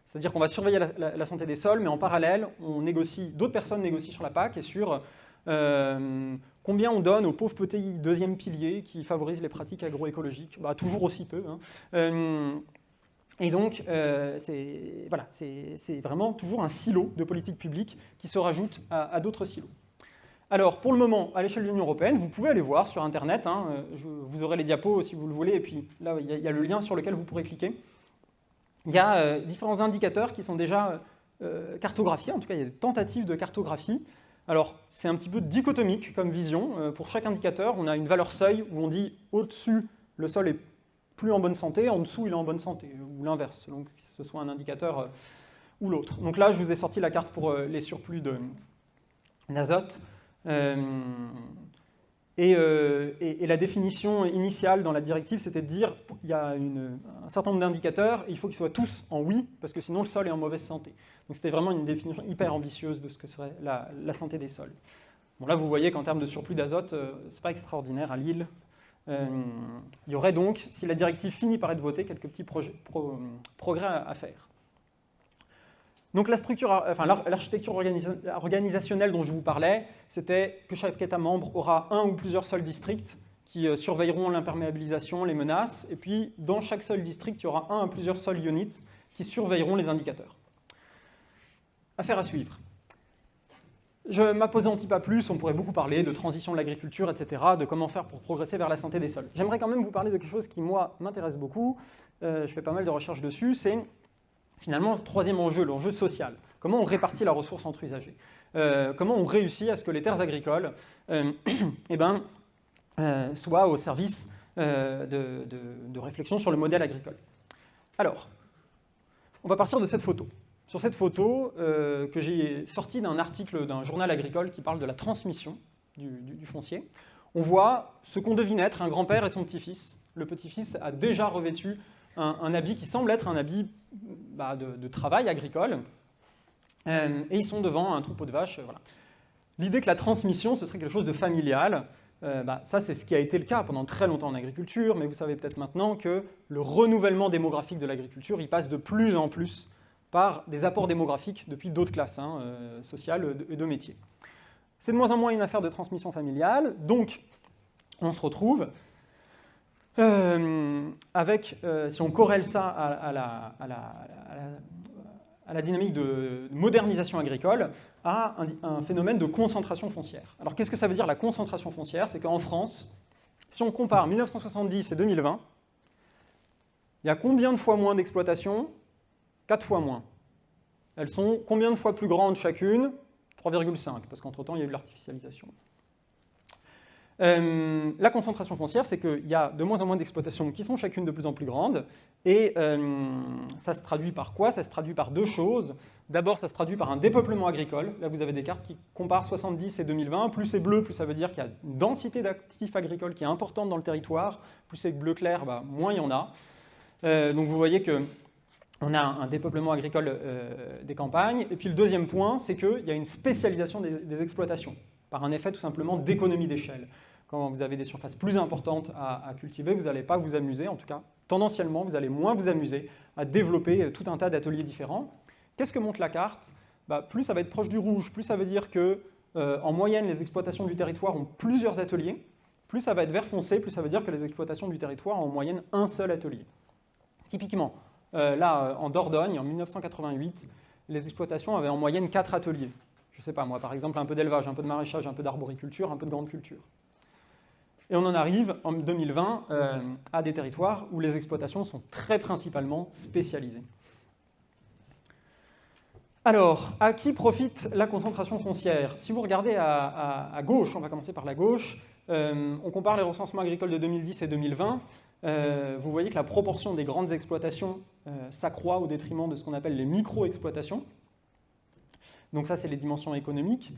C'est-à-dire qu'on va surveiller la santé des sols, mais en parallèle, d'autres personnes négocient sur la PAC et sur combien on donne aux pauvres petits deuxième piliers qui favorisent les pratiques agroécologiques. Toujours aussi peu. Et donc, c'est vraiment toujours un silo de politique publique qui se rajoute à d'autres silos. Alors, pour le moment, à l'échelle de l'Union européenne, vous pouvez aller voir sur Internet, hein, vous aurez les diapos si vous le voulez, et puis là, il y a le lien sur lequel vous pourrez cliquer. Il y a différents indicateurs qui sont déjà cartographiés, en tout cas, il y a des tentatives de cartographie. Alors, c'est un petit peu dichotomique comme vision. Pour chaque indicateur, on a une valeur seuil où on dit au-dessus, le sol est plus en bonne santé, en dessous, il est en bonne santé, ou l'inverse, selon que ce soit un indicateur ou l'autre. Donc là, je vous ai sorti la carte pour les surplus d'azote. Et la définition initiale dans la directive, c'était de dire qu'il y a un certain nombre d'indicateurs, et il faut qu'ils soient tous en oui, parce que sinon le sol est en mauvaise santé. Donc c'était vraiment une définition hyper ambitieuse de ce que serait la santé des sols. Bon, là, vous voyez qu'en termes de surplus d'azote, c'est pas extraordinaire à Lille. Il y aurait donc, si la directive finit par être votée, quelques petits progrès à faire. Donc l'architecture organisationnelle dont je vous parlais, c'était que chaque État membre aura un ou plusieurs seuls districts qui surveilleront l'imperméabilisation, les menaces, et puis dans chaque seul district, il y aura un ou plusieurs seuls units qui surveilleront les indicateurs. Affaire à suivre. Je ne m'appesantis pas plus, on pourrait beaucoup parler de transition de l'agriculture, etc., de comment faire pour progresser vers la santé des sols. J'aimerais quand même vous parler de quelque chose qui, moi, m'intéresse beaucoup, je fais pas mal de recherches dessus, c'est finalement le troisième enjeu, l'enjeu social. Comment on répartit la ressource entre usagers, comment on réussit à ce que les terres agricoles soient au service de réflexion sur le modèle agricole. Alors, on va partir de cette photo. Sur cette photo, que j'ai sortie d'un article d'un journal agricole qui parle de la transmission du foncier, on voit ce qu'on devine être un grand-père et son petit-fils. Le petit-fils a déjà revêtu un habit qui semble être un habit de travail agricole, et ils sont devant un troupeau de vaches. Voilà. L'idée que la transmission, ce serait quelque chose de familial, ça c'est ce qui a été le cas pendant très longtemps en agriculture, mais vous savez peut-être maintenant que le renouvellement démographique de l'agriculture, il passe de plus en plus par des apports démographiques depuis d'autres classes sociales et de métiers. C'est de moins en moins une affaire de transmission familiale, donc on se retrouve avec, si on corrèle ça à la dynamique de modernisation agricole, à un phénomène de concentration foncière. Alors qu'est-ce que ça veut dire la concentration foncière? C'est qu'en France, si on compare 1970 et 2020, il y a combien de fois moins d'exploitations? 4 fois moins. Elles sont combien de fois plus grandes chacune? 3,5, parce qu'entre-temps, il y a eu de l'artificialisation. La concentration foncière, c'est qu'il y a de moins en moins d'exploitations qui sont chacune de plus en plus grandes, et ça se traduit par quoi? Ça se traduit par deux choses. D'abord, ça se traduit par un dépeuplement agricole. Là, vous avez des cartes qui comparent 70 et 2020. Plus c'est bleu, plus ça veut dire qu'il y a une densité d'actifs agricoles qui est importante dans le territoire. Plus c'est bleu clair, moins il y en a. Donc vous voyez qu'on a un dépeuplement agricole des campagnes. Et puis le deuxième point, c'est qu'il y a une spécialisation des exploitations, par un effet tout simplement d'économie d'échelle. Quand vous avez des surfaces plus importantes à cultiver, vous n'allez pas vous amuser, en tout cas tendanciellement, vous allez moins vous amuser à développer tout un tas d'ateliers différents. Qu'est-ce que montre la carte? Plus ça va être proche du rouge, plus ça veut dire que, en moyenne, les exploitations du territoire ont plusieurs ateliers. Plus ça va être vert foncé, plus ça veut dire que les exploitations du territoire ont en moyenne un seul atelier. Typiquement, là, en Dordogne, en 1988, les exploitations avaient en moyenne 4 ateliers. Je ne sais pas, moi, par exemple, un peu d'élevage, un peu de maraîchage, un peu d'arboriculture, un peu de grande culture. Et on en arrive, en 2020, à des territoires où les exploitations sont très principalement spécialisées. Alors, à qui profite la concentration foncière? Si vous regardez à gauche, on va commencer par la gauche, on compare les recensements agricoles de 2010 et 2020, vous voyez que la proportion des grandes exploitations s'accroît au détriment de ce qu'on appelle les micro-exploitations. Donc ça, c'est les dimensions économiques.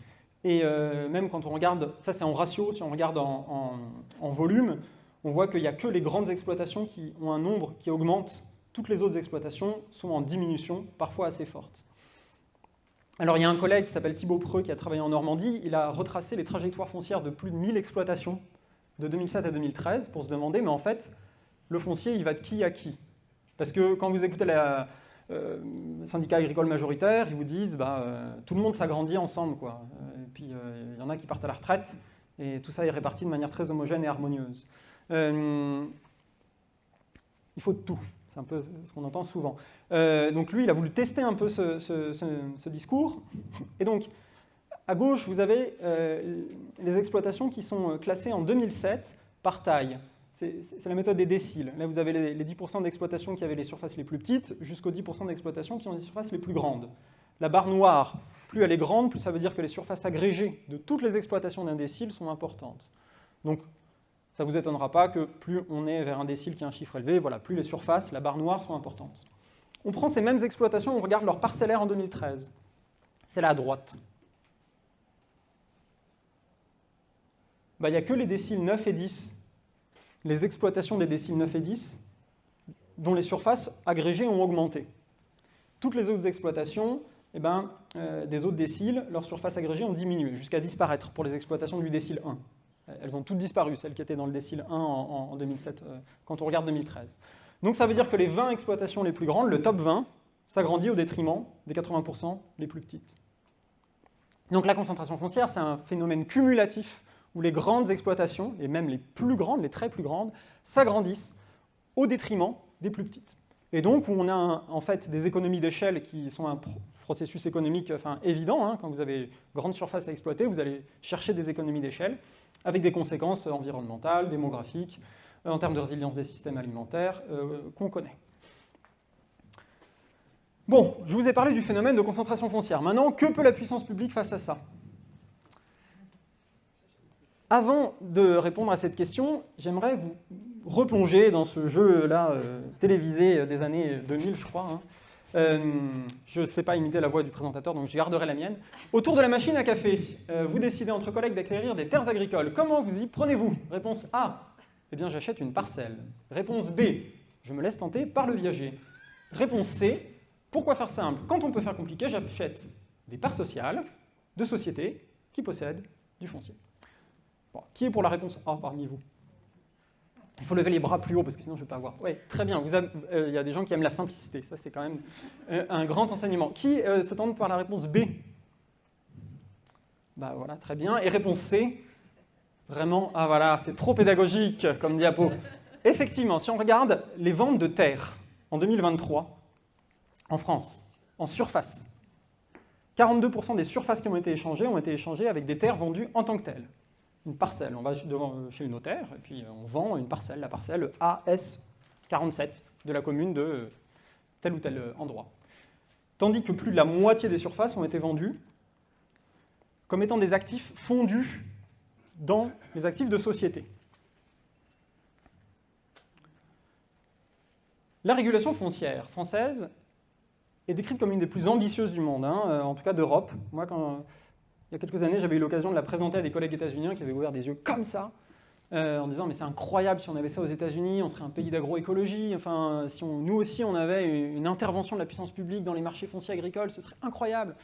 Et même quand on regarde, ça c'est en ratio, si on regarde en volume, on voit qu'il n'y a que les grandes exploitations qui ont un nombre qui augmente. Toutes les autres exploitations sont en diminution, parfois assez forte. Alors il y a un collègue qui s'appelle Thibaut Preux qui a travaillé en Normandie. Il a retracé les trajectoires foncières de plus de 1000 exploitations de 2007 à 2013 pour se demander, mais en fait, le foncier, il va de qui à qui? Parce que quand vous écoutez les syndicats agricoles majoritaires, ils vous disent tout le monde s'agrandit ensemble, quoi. Et puis il y en a qui partent à la retraite, et tout ça est réparti de manière très homogène et harmonieuse. Il faut de tout, c'est un peu ce qu'on entend souvent. Donc lui, il a voulu tester un peu ce discours, et donc à gauche, vous avez les exploitations qui sont classées en 2007 par taille. C'est la méthode des déciles. Là, vous avez les 10% d'exploitations qui avaient les surfaces les plus petites, jusqu'aux 10% d'exploitations qui ont les surfaces les plus grandes. La barre noire, plus elle est grande, plus ça veut dire que les surfaces agrégées de toutes les exploitations d'un décile sont importantes. Donc, ça ne vous étonnera pas que plus on est vers un décile qui a un chiffre élevé, voilà, plus les surfaces, la barre noire, sont importantes. On prend ces mêmes exploitations, on regarde leur parcellaire en 2013. C'est là à droite. Il n'y a que les déciles 9 et 10, les exploitations des déciles 9 et 10, dont les surfaces agrégées ont augmenté. Toutes les autres exploitations, des autres déciles, leurs surfaces agrégées ont diminué, jusqu'à disparaître pour les exploitations du décile 1. Elles ont toutes disparu, celles qui étaient dans le décile 1 en 2007, quand on regarde 2013. Donc ça veut dire que les 20 exploitations les plus grandes, le top 20, s'agrandit au détriment des 80% les plus petites. Donc la concentration foncière, c'est un phénomène cumulatif où les grandes exploitations, et même les plus grandes, les très plus grandes, s'agrandissent au détriment des plus petites. Et donc, où on a en fait des économies d'échelle qui sont un processus économique évident. Hein, quand vous avez grande surface à exploiter, vous allez chercher des économies d'échelle avec des conséquences environnementales, démographiques, en termes de résilience des systèmes alimentaires qu'on connaît. Bon, je vous ai parlé du phénomène de concentration foncière. Maintenant, que peut la puissance publique face à ça ? Avant de répondre à cette question, j'aimerais vous replonger dans ce jeu-là télévisé des années 2000, je crois. Je ne sais pas imiter la voix du présentateur, donc je garderai la mienne. Autour de la machine à café, vous décidez entre collègues d'acquérir des terres agricoles. Comment vous y prenez-vous ? Réponse A, eh bien j'achète une parcelle. Réponse B, je me laisse tenter par le viager. Réponse C, pourquoi faire simple ? Quand on peut faire compliqué, j'achète des parts sociales de sociétés qui possèdent du foncier. Bon, qui est pour la réponse A parmi vous ? Il faut lever les bras plus haut parce que sinon je ne vais pas voir. Oui, très bien. Il y a des gens qui aiment la simplicité. Ça, c'est quand même un grand enseignement. Qui se tente par la réponse B ? Bah voilà, très bien. Et réponse C ? Vraiment, ah voilà, c'est trop pédagogique comme diapo. Effectivement, si on regarde les ventes de terres en 2023 en France, en surface, 42% des surfaces qui ont été échangées avec des terres vendues en tant que telles. Une parcelle, on va chez le notaire et puis on vend une parcelle, la parcelle AS47 de la commune de tel ou tel endroit. Tandis que plus de la moitié des surfaces ont été vendues comme étant des actifs fondus dans les actifs de société. La régulation foncière française est décrite comme une des plus ambitieuses du monde, en tout cas d'Europe. Moi, il y a quelques années, j'avais eu l'occasion de la présenter à des collègues états-uniens qui avaient ouvert des yeux comme ça, en disant « mais c'est incroyable, si on avait ça aux États-Unis, on serait un pays d'agroécologie, enfin, si nous aussi on avait une intervention de la puissance publique dans les marchés fonciers agricoles, ce serait incroyable ».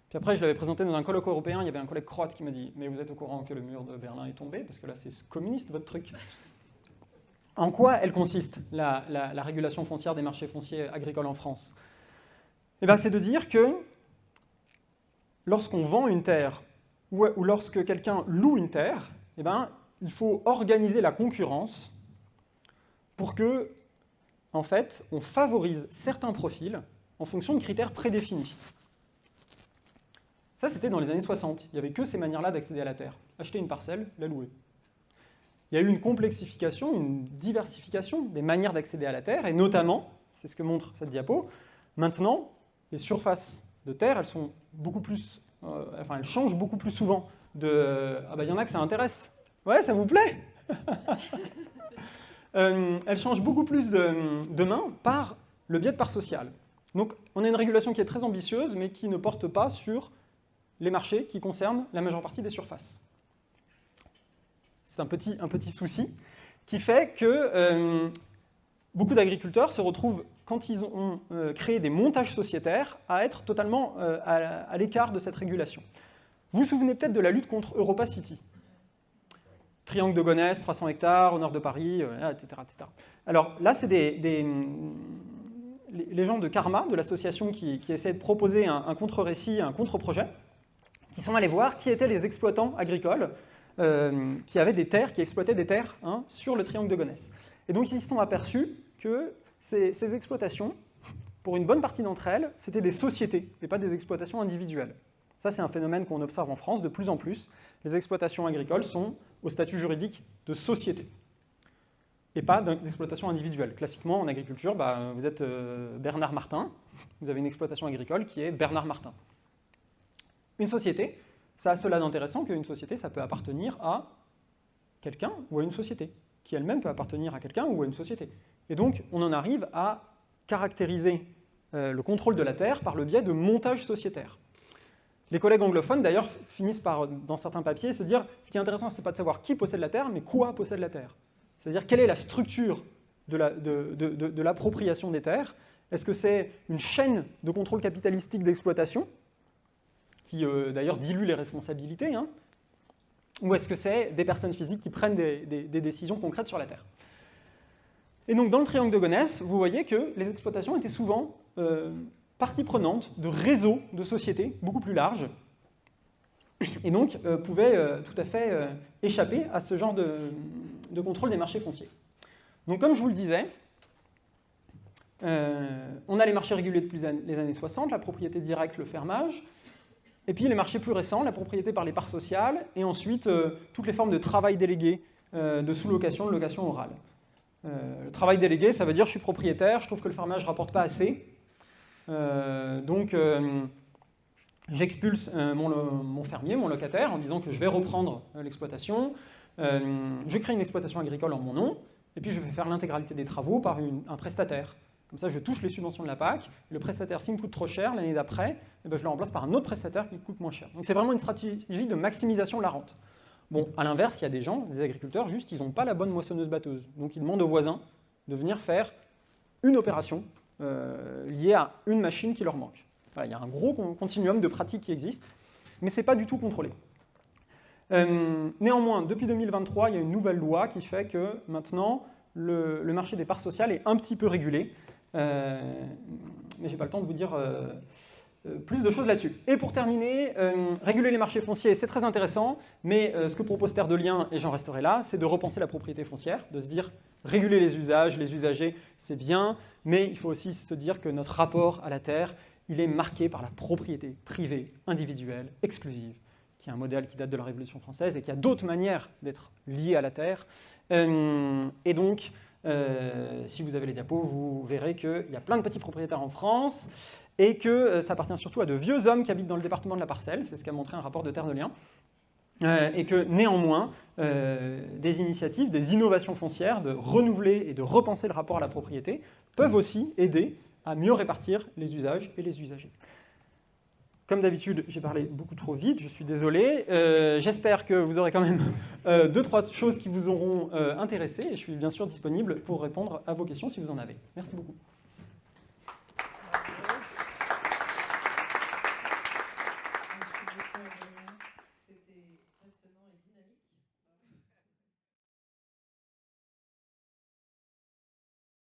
Puis après, je l'avais présenté dans un colloque européen, il y avait un collègue croate qui m'a dit « mais vous êtes au courant que le mur de Berlin est tombé, parce que là c'est communiste votre truc ». En quoi elle consiste, la régulation foncière des marchés fonciers agricoles en France ? Eh bien, c'est de dire que lorsqu'on vend une terre ou lorsque quelqu'un loue une terre, eh bien, il faut organiser la concurrence pour que, en fait, on favorise certains profils en fonction de critères prédéfinis. Ça, c'était dans les années 60. Il n'y avait que ces manières-là d'accéder à la terre. Acheter une parcelle, la louer. Il y a eu une complexification, une diversification des manières d'accéder à la terre, et notamment, c'est ce que montre cette diapo, maintenant, les surfaces de terre, elles sont beaucoup plus, elles changent beaucoup plus souvent. Ah bah il y en a que ça intéresse. Ouais, ça vous plaît. Elles changent beaucoup plus de main par le biais de parts sociales. Donc on a une régulation qui est très ambitieuse, mais qui ne porte pas sur les marchés qui concernent la majeure partie des surfaces. C'est un petit souci qui fait que beaucoup d'agriculteurs se retrouvent, quand ils ont créé des montages sociétaires, à être totalement à l'écart de cette régulation. Vous vous souvenez peut-être de la lutte contre Europa City. Triangle de Gonesse, 300 hectares, au nord de Paris, etc., etc. Alors là, c'est les gens de Karma, de l'association qui essaie de proposer un contre-récit, un contre-projet, qui sont allés voir qui étaient les exploitants agricoles qui avaient des terres, qui exploitaient des terres sur le triangle de Gonesse. Et donc ils se sont aperçus que ces exploitations, pour une bonne partie d'entre elles, c'était des sociétés et pas des exploitations individuelles. Ça, c'est un phénomène qu'on observe en France de plus en plus. Les exploitations agricoles sont au statut juridique de société et pas d'exploitation individuelle. Classiquement, en agriculture, vous êtes Bernard Martin, vous avez une exploitation agricole qui est Bernard Martin. Une société, ça a cela d'intéressant qu'une société, ça peut appartenir à quelqu'un ou à une société, qui elle-même peut appartenir à quelqu'un ou à une société. Et donc, on en arrive à caractériser le contrôle de la terre par le biais de montage sociétaire. Les collègues anglophones, d'ailleurs, finissent par, dans certains papiers, se dire ce qui est intéressant, ce n'est pas de savoir qui possède la terre, mais quoi possède la terre. C'est-à-dire quelle est la structure de l'appropriation des terres. Est-ce que c'est une chaîne de contrôle capitalistique d'exploitation, qui d'ailleurs dilue les responsabilités, hein, ou est-ce que c'est des personnes physiques qui prennent des décisions concrètes sur la terre? Et donc, dans le triangle de Gonesse, vous voyez que les exploitations étaient souvent partie prenante de réseaux de sociétés beaucoup plus larges, et donc pouvaient tout à fait échapper à ce genre de contrôle des marchés fonciers. Donc, comme je vous le disais, on a les marchés réguliers depuis les années 60, la propriété directe, le fermage, et puis les marchés plus récents, la propriété par les parts sociales, et ensuite toutes les formes de travail délégué, de sous-location, de location orale. Le travail délégué, ça veut dire je suis propriétaire, je trouve que le fermage ne rapporte pas assez, donc j'expulse mon fermier, mon locataire, en disant que je vais reprendre l'exploitation, je crée une exploitation agricole en mon nom, et puis je vais faire l'intégralité des travaux par un prestataire. Comme ça, je touche les subventions de la PAC, et le prestataire, s'il me coûte trop cher, l'année d'après, je le remplace par un autre prestataire qui coûte moins cher. Donc c'est vraiment une stratégie de maximisation de la rente. Bon, à l'inverse, il y a des gens, des agriculteurs, juste, ils n'ont pas la bonne moissonneuse-batteuse. Donc ils demandent aux voisins de venir faire une opération liée à une machine qui leur manque. Voilà, il y a un gros continuum de pratiques qui existe, mais ce n'est pas du tout contrôlé. Néanmoins, depuis 2023, il y a une nouvelle loi qui fait que maintenant, le marché des parts sociales est un petit peu régulé. Mais je n'ai pas le temps de vous dire plus de choses là-dessus. Et pour terminer, réguler les marchés fonciers, c'est très intéressant, mais ce que propose Terre de Liens, et j'en resterai là, c'est de repenser la propriété foncière, de se dire réguler les usages, les usagers, c'est bien, mais il faut aussi se dire que notre rapport à la terre, il est marqué par la propriété privée, individuelle, exclusive, qui est un modèle qui date de la Révolution française et qui a d'autres manières d'être lié à la terre. Et donc, si vous avez les diapos, vous verrez qu'il y a plein de petits propriétaires en France et que ça appartient surtout à de vieux hommes qui habitent dans le département de la Parcelle, c'est ce qu'a montré un rapport de Terre de Liens, et que néanmoins, des initiatives, des innovations foncières, de renouveler et de repenser le rapport à la propriété, peuvent aussi aider à mieux répartir les usages et les usagers. Comme d'habitude, j'ai parlé beaucoup trop vite, je suis désolé. J'espère que vous aurez quand même 2-3 choses qui vous auront intéressé, et je suis bien sûr disponible pour répondre à vos questions si vous en avez. Merci beaucoup.